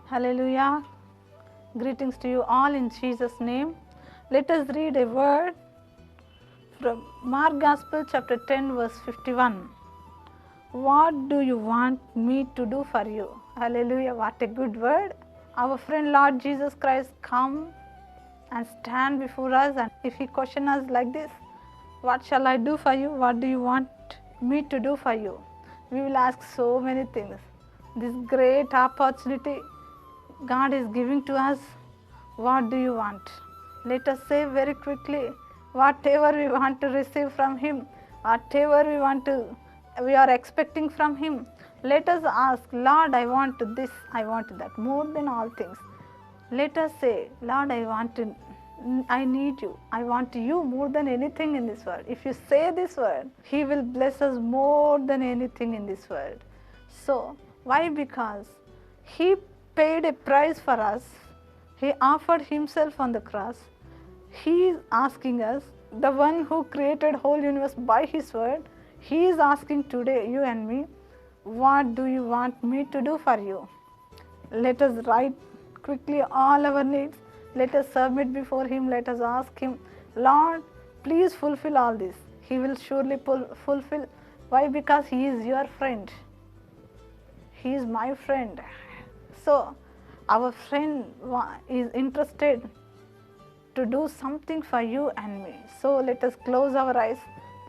Hallelujah. Greetings to you all in Jesus' name. Let us read a word from Mark Gospel chapter 10 verse 51. What do you want me to do for you? Hallelujah. What a good word. Our friend Lord Jesus Christ come and stand before us, and if he question us like this, what shall I do for you? What do you want me to do for you? We will ask so many things. This great opportunity God is giving to us. What do you want? Let us say very quickly, whatever we want to receive from Him, whatever we are expecting from Him, let us ask, Lord, I want this, I want that, more than all things. Let us say, Lord, I need you, I want you more than anything in this world. If you say this word, He will bless us more than anything in this world. So, why? Because He paid a price for us. He offered Himself on the cross. He is asking us, the one who created whole universe by His word, He is asking today, you and me, what do you want me to do for you? Let us write quickly all our needs. Let us submit before Him. Let us ask Him, Lord, please fulfill all this. He will surely fulfill. Why? Because He is your friend. He is my friend. So, our friend is interested to do something for you and me. So, let us close our eyes.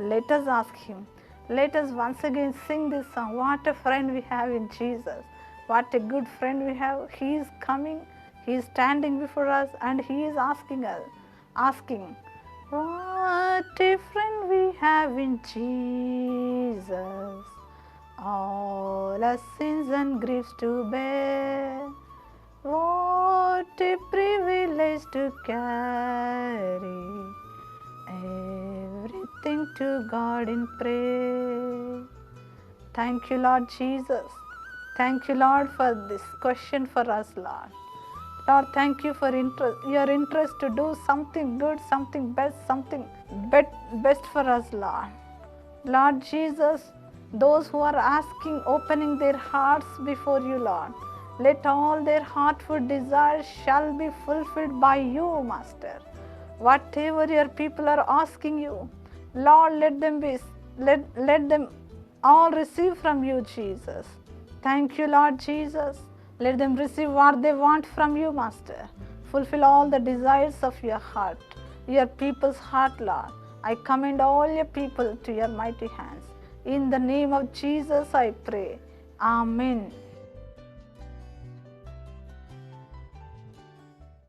Let us ask Him. Let us once again sing this song. What a friend we have in Jesus. What a good friend we have. He is coming. He is standing before us and He is asking, what a friend we have in Jesus. All our sins and griefs to bear. What a privilege to carry everything to God in prayer. Thank you, Lord Jesus. Thank you, Lord, for this question for us, Lord. Lord, thank you for your interest to do something good, something best, something best for us, Lord. Lord Jesus, those who are asking, opening their hearts before you, Lord, let all their heartful desires shall be fulfilled by you, Master. Whatever your people are asking you, Lord, let them all receive from you, Jesus. Thank you, Lord Jesus. Let them receive what they want from you, Master. Fulfill all the desires of your heart, your people's heart, Lord. I commend all your people to your mighty hands. In the name of Jesus, I pray. Amen.